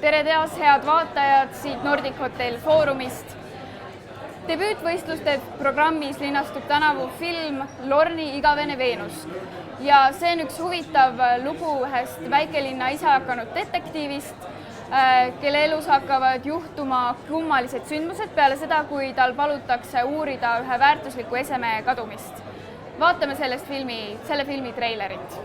tere taas, head vaatajad siit Nordic Hotel Foorumist. Debüütvõistluste programmis linastub tänavu film LORNI Igavene Veenus. Ja see on üks huvitav lugu ühest väikelinna isa hakanud detektiivist, kelle elus hakkavad juhtuma kummalised sündmused peale seda, kui tal palutakse uurida ühe väärtusliku eseme kadumist. Vaatame selle filmi treilerit.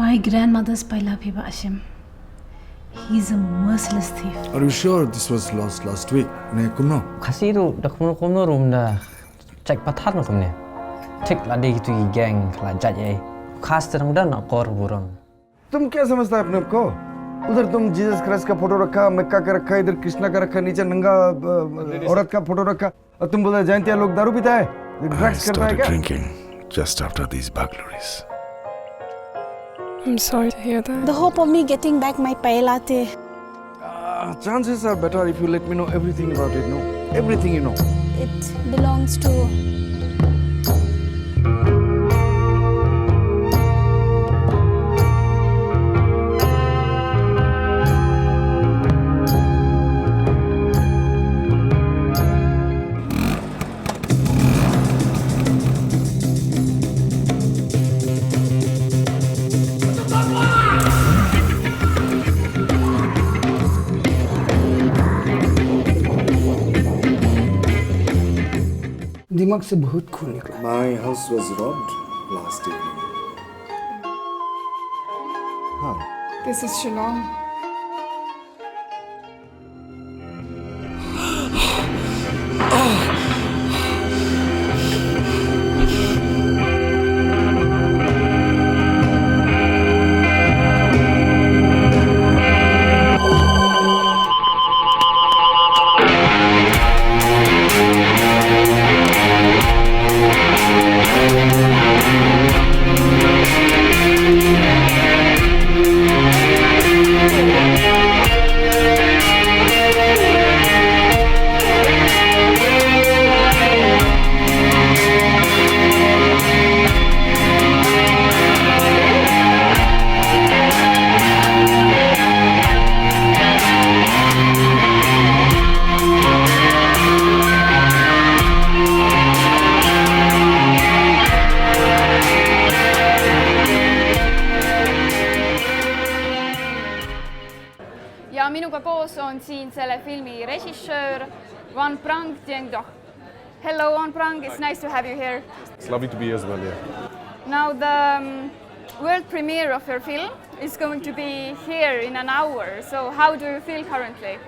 My grandmother's Paila Piba Ashim. He's a merciless thief. Are you sure this was lost last week? Ne kumno. Khasiru dakmno room da check pathat no kumne. Tik la de tu gang la jaj khas तरह da na kor buram. तुम क्या समझता है अपने आप को? उधर तुम जीसस क्राइस्ट का फोटो रखा, मक्का का रखा, इधर कृष्णा का रखा, नीचे नंगा औरत का फोटो रखा, और तुम बोलते जयंतिया लोग दारू पीता है, ड्रग्स करता है क्या? I started drinking just after these burglaries. I'm sorry to hear that. The hope of me getting back my pailate. Chances are better if you let me know everything about it, no? Everything you know. It belongs to... दिमाग से बहुत खून निकला. My house was robbed last evening. How? This is Shillong. Ja minuga koos on siin selle filmi režissöör Wanphrang Diengdoh. Hello Wanphrang, it's nice to have you here. It's lovely to be here as well, yeah. Now the world premiere of your film is going to be here in an hour. So how do you feel currently?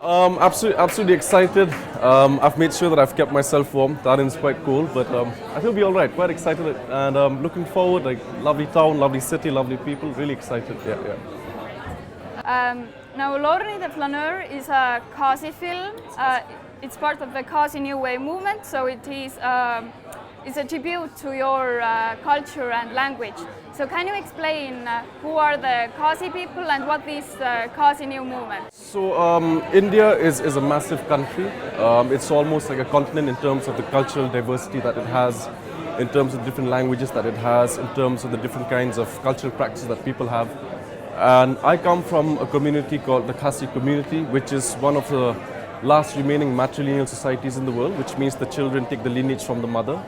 Absolutely excited. I've made sure that I've kept myself warm. That is quite cool, but I think it'll be all right. Quite excited and looking forward. Like lovely town, lovely city, lovely people. Really excited. Yeah. Now LORNI, the FLANEUR, is a Kasi film. It's part of the Kasi New Wave movement, so it is it's a tribute to your culture and language. So can you explain who are the Kasi people and what is the Kasi New movement? So India is a massive country. It's almost like a continent in terms of the cultural diversity that it has, in terms of the different languages that it has, in terms of the different kinds of cultural practices that people have. And I come from a community called the Kasi community, which is one of the last remaining matrilineal societies in the world, which means the children take the lineage from the mother.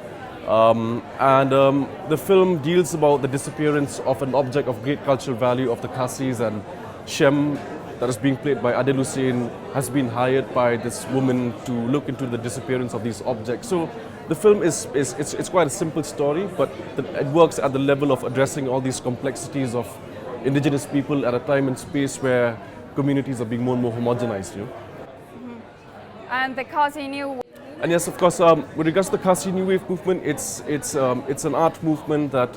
The film deals about the disappearance of an object of great cultural value of the Kasis, and Shem, that is being played by Adil Hussain, has been hired by this woman to look into the disappearance of these objects. So the film it's quite a simple story, but it works at the level of addressing all these complexities of indigenous people at a time and space where communities are being more and more homogenized. You know? And the Kasi New. And yes, of course, with regards to the Kasi New Wave movement, it's an art movement that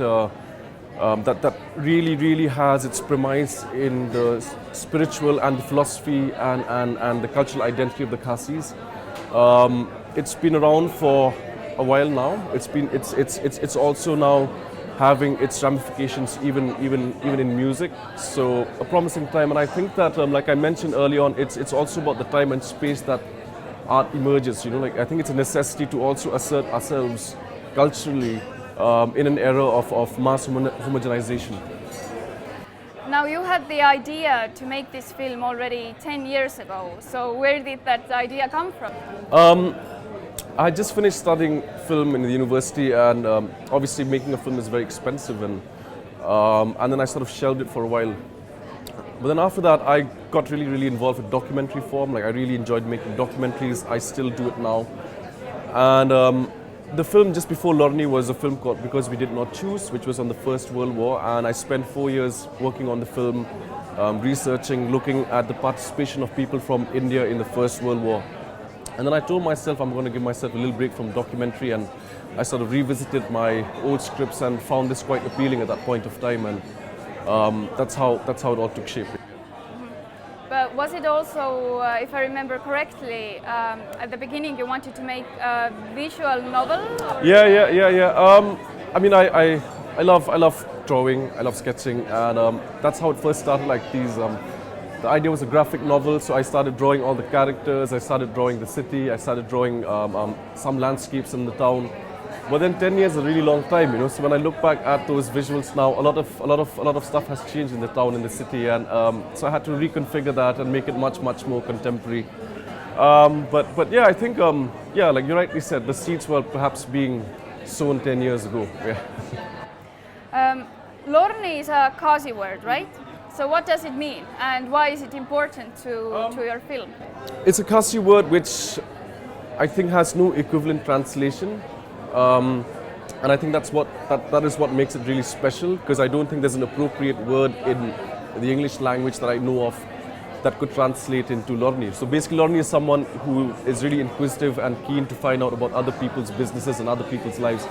that really has its premise in the spiritual and the philosophy and the cultural identity of the Khasis. It's been around for a while now. It's also now having its ramifications even in music. So a promising time, and I think that like I mentioned early on, it's also about the time and space that art emerges. Like I think it's a necessity to also assert ourselves culturally in an era of mass homogenization. Now you had the idea to make this film already 10 years ago. So where did that idea come from? I just finished studying film in the university, and obviously making a film is very expensive, and then I sort of shelved it for a while. But then after that, I got really involved with documentary form. Like I really enjoyed making documentaries. I still do it now. And the film just before LORNI was a film called Because We Did Not Choose, which was on the First World War, and I spent 4 years working on the film, researching, looking at the participation of people from India in the First World War. And then I told myself I'm going to give myself a little break from documentary, and I sort of revisited my old scripts and found this quite appealing at that point of time, and that's how it all took shape. But was it also, if I remember correctly, at the beginning you wanted to make a visual novel? Yeah. I mean, I love drawing, I love sketching, and that's how it first started. Like these, the idea was a graphic novel, so I started drawing all the characters. I started drawing the city. I started drawing some landscapes in the town. But then 10 years is a really long time, So when I look back at those visuals now, a lot of stuff has changed in the town, in the city, and so I had to reconfigure that and make it much more contemporary. But yeah, I think like you rightly said, the seeds were perhaps being sown 10 years ago. Yeah. LORNI is a Khasi word, right? So what does it mean, and why is it important to your film? It's a Khasi word which I think has no equivalent translation. And I think that is what makes it really special, because I don't think there's an appropriate word in the English language that I know of that could translate into LORNI. So basically LORNI is someone who is really inquisitive and keen to find out about other people's businesses and other people's lives.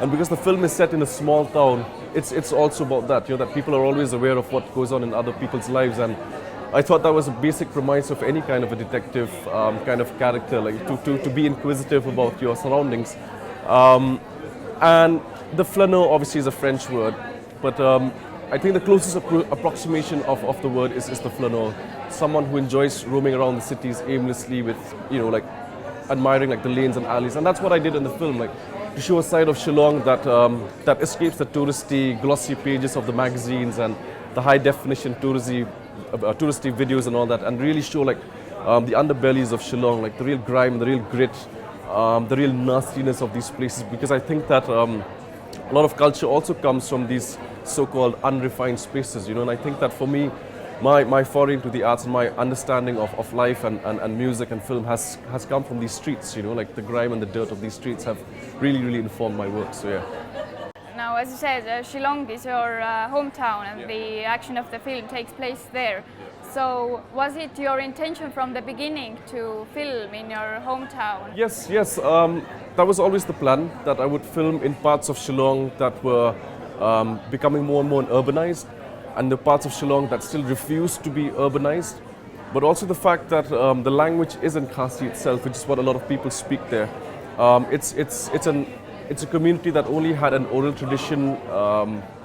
And because the film is set in a small town, it's also about that, that people are always aware of what goes on in other people's lives. And I thought that was a basic premise of any kind of a detective kind of character, like to be inquisitive about your surroundings. And the FLANEUR obviously is a French word, but I think the closest approximation of the word is the FLANEUR. Someone who enjoys roaming around the cities aimlessly with, like admiring like the lanes and alleys. And that's what I did in the film, like to show a side of Shillong that escapes the touristy, glossy pages of the magazines and the high definition touristy videos and all that, and really show like the underbellies of Shillong, like the real grime, the real grit, the real nastiness of these places, because I think that a lot of culture also comes from these so-called unrefined spaces, and I think that for me, my foray into the arts and my understanding of life and music and film has come from these streets, like the grime and the dirt of these streets have really informed my work, so yeah. Now, as you said, Shillong is your hometown, and the action of the film takes place there. So, was it your intention from the beginning to film in your hometown? Yes. That was always the plan, that I would film in parts of Shillong that were becoming more and more urbanized, and the parts of Shillong that still refused to be urbanized. But also the fact that the language isn't Khasi itself, which is what a lot of people speak there. It's a community that only had an oral tradition,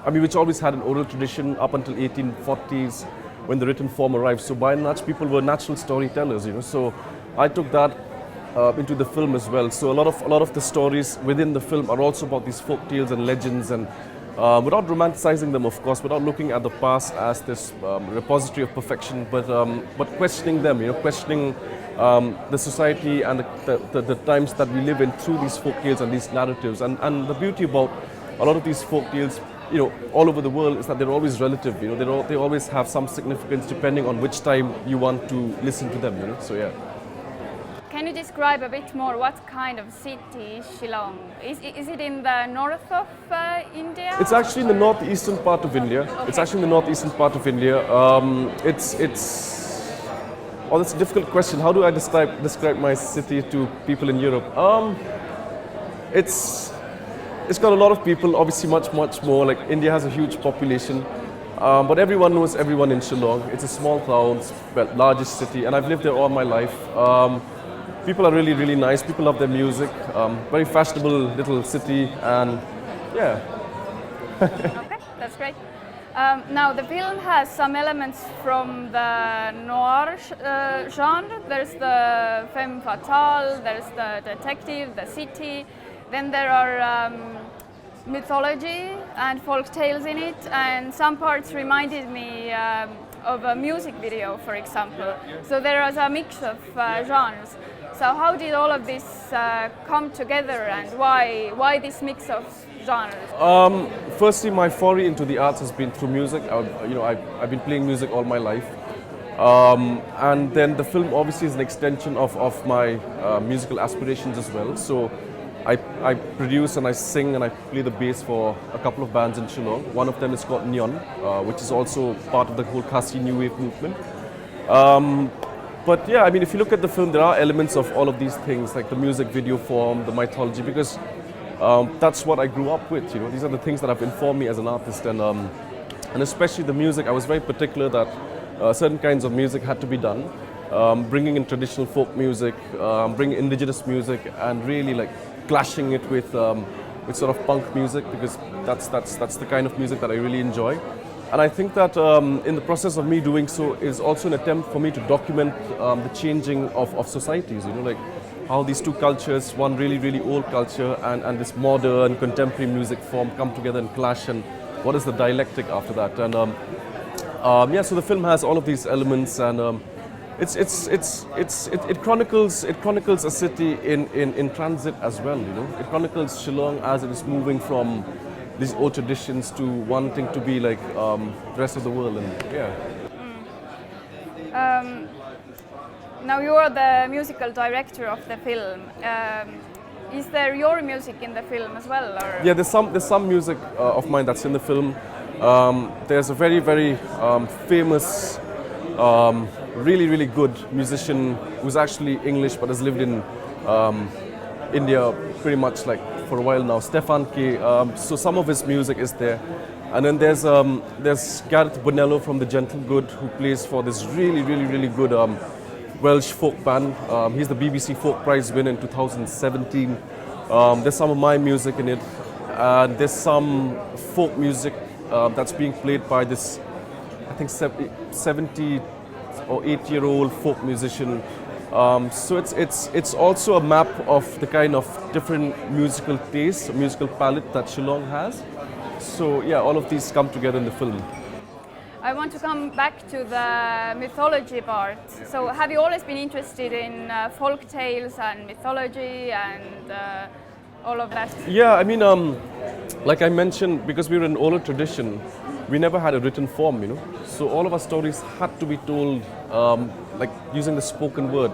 which always had an oral tradition up until 1840s when the written form arrived. So by and large, people were natural storytellers, So I took that into the film as well. So a lot of the stories within the film are also about these folk tales and legends, and without romanticizing them, of course, without looking at the past as this repository of perfection, but questioning them, questioning the society and the times that we live in through these folk tales and these narratives. And the beauty about a lot of these folk tales, all over the world, is that they're always relative. They always have some significance depending on which time you want to listen to them. So yeah. Can you describe a bit more what kind of city is Shillong? Is it in the north of India? It's actually in the northeastern part of India. Okay. It's actually in the northeastern part of India. Oh, that's a difficult question. How do I describe my city to people in Europe? it's got a lot of people, obviously much more. Like India has a huge population, but everyone knows everyone in Shillong. It's a small town, it's the largest city, and I've lived there all my life. People are really nice. People love their music. Very fashionable little city, and yeah. Okay, that's great. Now the film has some elements from the noir genre. There's the femme fatale, there's the detective, the city. Then there are mythology and folk tales in it, and some parts reminded me of a music video, for example. So there is a mix of genres. So how did all of this come together, and why this mix of genres? Firstly, my foray into the arts has been through music. I've been playing music all my life, and then the film obviously is an extension of my musical aspirations as well. So I produce and I sing and I play the bass for a couple of bands in Shillong. One of them is called Neon, which is also part of the whole Khasi New Wave movement. But yeah, I mean, if you look at the film, there are elements of all of these things, like the music video form, the mythology, because that's what I grew up with. You know, these are the things that have informed me as an artist, and especially the music. I was very particular that certain kinds of music had to be done, bringing in traditional folk music, bringing indigenous music, and really like clashing it with sort of punk music, because that's the kind of music that I really enjoy. And I think that in the process of me doing so is also an attempt for me to document the changing of societies, you know, like how these two cultures, one really old culture and this modern contemporary music form come together and clash, and what is the dialectic after that. And yeah, so the film has all of these elements, and it chronicles a city in transit as well, you know. It chronicles Shillong as it is moving from these old traditions to wanting to be like the rest of the world, and yeah. Now you are the musical director of the film. Is there your music in the film as well? Or? Yeah, there's some music of mine that's in the film. There's a very famous, really good musician who's actually English but has lived in India pretty much like for a while now, Stefan K. So some of his music is there. And then there's Gareth Bonello from The Gentle Good, who plays for this really good Welsh folk band. He's the BBC Folk Prize winner in 2017. There's some of my music in it. There's some folk music that's being played by this, I think 70 or 80-year-old folk musician. So it's also a map of the kind of different musical tastes, musical palette that Shillong has. So yeah, all of these come together in the film. I want to come back to the mythology part. So have you always been interested in folk tales and mythology and all of that? Yeah, I mean, like I mentioned, because we were an oral tradition, we never had a written form, you know. So all of our stories had to be told like using the spoken word.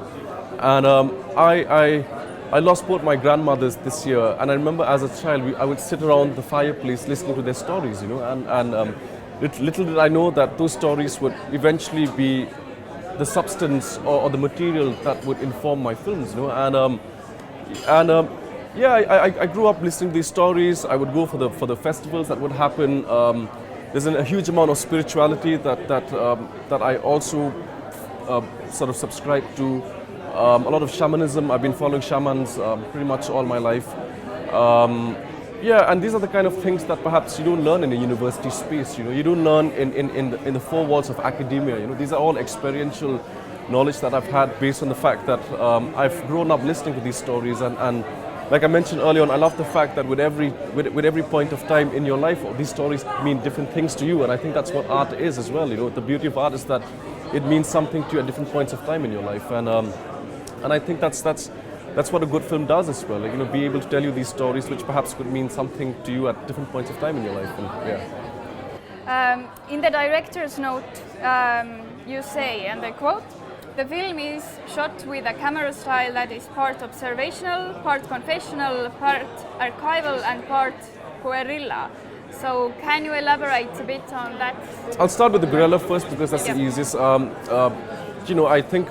And I lost both my grandmothers this year, and I remember as a child I would sit around the fireplace listening to their stories, you know, and little did I know that those stories would eventually be the substance or the material that would inform my films, you know. Yeah, I grew up listening to these stories. I would go for the festivals that would happen. There's a huge amount of spirituality that I also sort of subscribe to. A lot of shamanism. I've been following shamans pretty much all my life. Yeah, and these are the kind of things that perhaps you don't learn in a university space. You know, you don't learn in the four walls of academia. You know, these are all experiential knowledge that I've had based on the fact that I've grown up listening to these stories, and like I mentioned earlier on, I love the fact that with every point of time in your life, these stories mean different things to you, and I think that's what art is as well. You know, the beauty of art is that it means something to you at different points of time in your life, and I think that's what a good film does as well. Like, you know, be able to tell you these stories, which perhaps could mean something to you at different points of time in your life. And, yeah. In the director's note, you say, and I quote, "The film is shot with a camera style that is part observational, part confessional, part archival, and part guerrilla." So can you elaborate a bit on that? I'll start with the guerrilla first because that's the easiest. You know, I think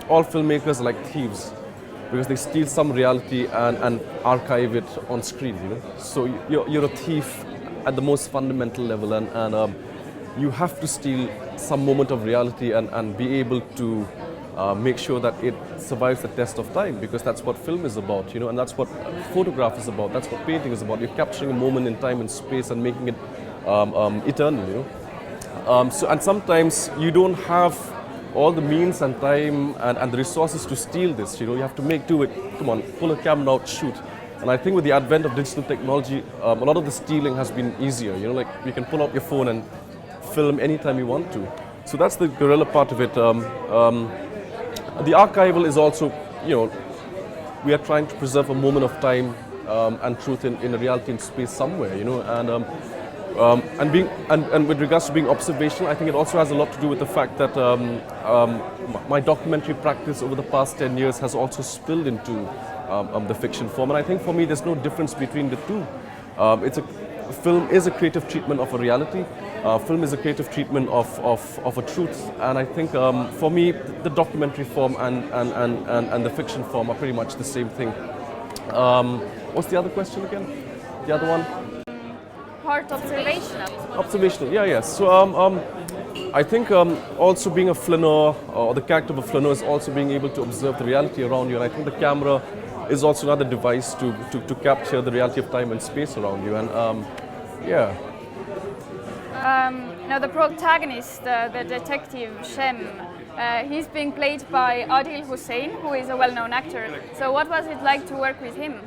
all filmmakers are like thieves. because they steal some reality and archive it on screen, you know. So you're a thief at the most fundamental level, and you have to steal some moment of reality and be able to make sure that it survives the test of time, because that's what film is about, you know, and that's what photograph is about, that's what painting is about. You're capturing a moment in time and space and making it eternal, you know. So, and sometimes you don't have all the means and time and the resources to steal this, you know. You have to make do it. Come on, pull a camera out, shoot. And I think with the advent of digital technology, a lot of the stealing has been easier, you know, like you can pull out your phone and film anytime you want to. So that's the guerrilla part of it. The archival is also, you know, we are trying to preserve a moment of time and truth in a reality in space somewhere, you know, and with regards to being observational, I think it also has a lot to do with the fact that my documentary practice over the past 10 years has also spilled into the fiction form, and I think for me there's no difference between the two. Film is a creative treatment of a reality. Film is a creative treatment of a truth, and I think for me the documentary form and the fiction form are pretty much the same thing. What's the other question again? The other one? Part observational. Observational, yeah. So I think also being a flaneur, or the character of a flaneur, is also being able to observe the reality around you, and I think the camera is also another device to capture the reality of time and space around you, and yeah. Now the protagonist, the detective Shem, he's being played by Adil Hussein, who is a well-known actor. So what was it like to work with him?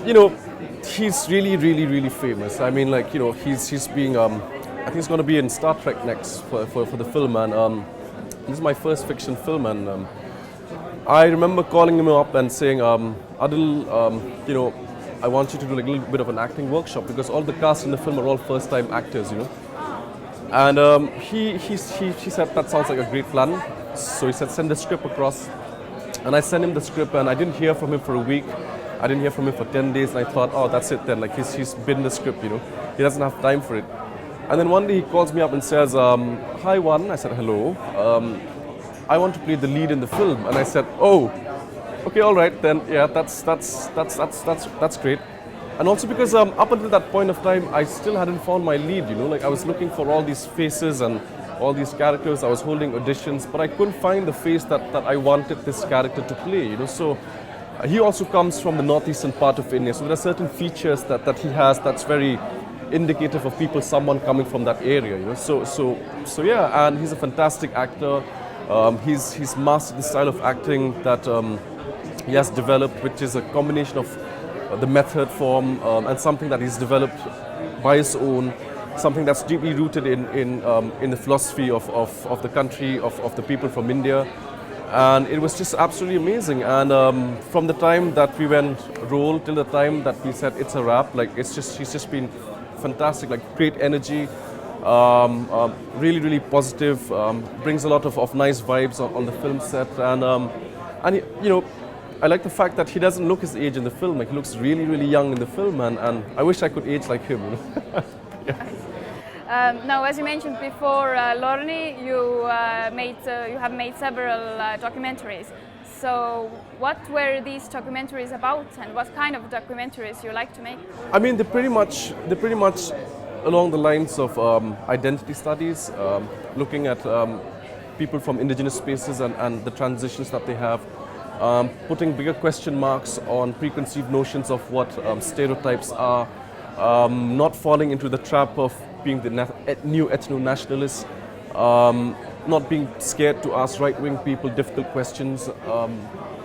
You know, he's really famous. I mean, like, you know, he's being, I think he's going to be in Star Trek next for the film, and this is my first fiction film, and I remember calling him up and saying, Adil, you know, I want you to do like a little bit of an acting workshop, because all the cast in the film are all first-time actors, you know. And he said that sounds like a great plan. So he said send the script across, and I sent him the script, and I didn't hear from him for a week. I didn't hear from him for 10 days, and I thought, oh, that's it then. Like he's been the script, you know. He doesn't have time for it. And then one day he calls me up and says, "Hi, Wan." I said, "Hello. I want to play the lead in the film." And I said, "Oh. Okay, all right, then, yeah, that's great." And also because up until that point of time, I still hadn't found my lead, you know, like I was looking for all these faces and all these characters, I was holding auditions, but I couldn't find the face that I wanted this character to play, you know. So he also comes from the northeastern part of India, so there are certain features that he has that's very indicative of someone coming from that area, you know. So yeah, and he's a fantastic actor. He's mastered the style of acting that he has developed, which is a combination of the method form and something that he's developed by his own, something that's deeply rooted in the philosophy of the country, of the people from India. And it was just absolutely amazing. And from the time that we went roll till the time that we said it's a wrap, like he's just been fantastic, like great energy, really positive, brings a lot of nice vibes on the film set, and he, you know, I like the fact that he doesn't look his age in the film. Like he looks really young in the film, and I wish I could age like him. You know? Yeah. Now, as you mentioned before, LORNI, you have made several documentaries. So, what were these documentaries about, and what kind of documentaries you like to make? I mean, they're pretty much along the lines of identity studies, looking at people from indigenous spaces and the transitions that they have. Putting bigger question marks on preconceived notions of what stereotypes are, not falling into the trap of being the new ethno-nationalists, not being scared to ask right-wing people difficult questions,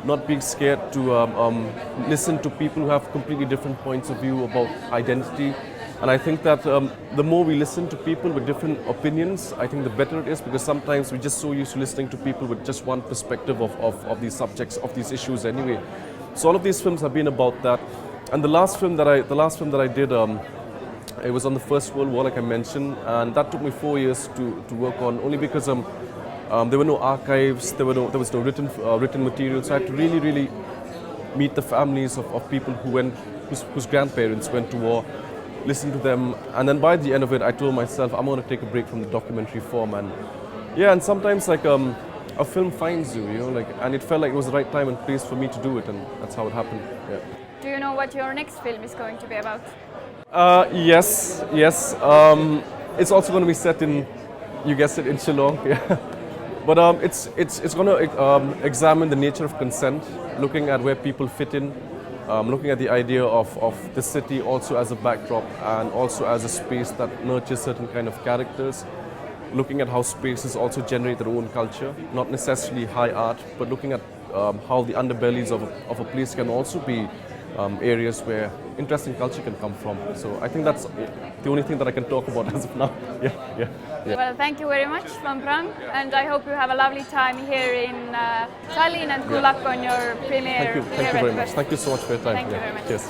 not being scared to listen to people who have completely different points of view about identity. And I think that the more we listen to people with different opinions, I think the better it is, because sometimes we're just so used to listening to people with just one perspective of these subjects, of these issues anyway. So all of these films have been about that. And the last film that I did, it was on the First World War, like I mentioned, and that took me 4 years to work on, only because there were no archives, there was no written material, so I had to really meet the families of people whose grandparents went to war, listen to them, and then by the end of it, I told myself I'm going to take a break from the documentary form, and yeah, and sometimes like a film finds you, and it felt like it was the right time and place for me to do it, and that's how it happened. Yeah. Do you know what your next film is going to be about? Yes. It's also going to be set in, you guessed it, in Shillong. Yeah. But it's going to examine the nature of consent, looking at where people fit in, looking at the idea of the city also as a backdrop and also as a space that nurtures certain kind of characters, looking at how spaces also generate their own culture, not necessarily high art, but looking at how the underbellies of a place can also be areas where interesting culture can come from. So I think that's the only thing that I can talk about as of now. Yeah. Well, thank you very much, Wanphrang, and I hope you have a lovely time here in Tallinn, and good luck on your premiere. Thank you very much. Thank you so much for your time. Thank you very much. Cheers.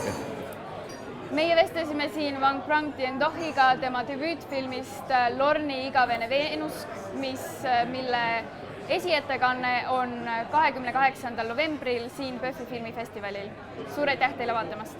Meie vestlesime siin Wanphrang Diengdohiga tema debüütfilmist LORNI igavene Veenus, mille esiettekanne on 28. novembril siin PÖFF-i filmifestivalil. Suur aitäh teile vaatamast!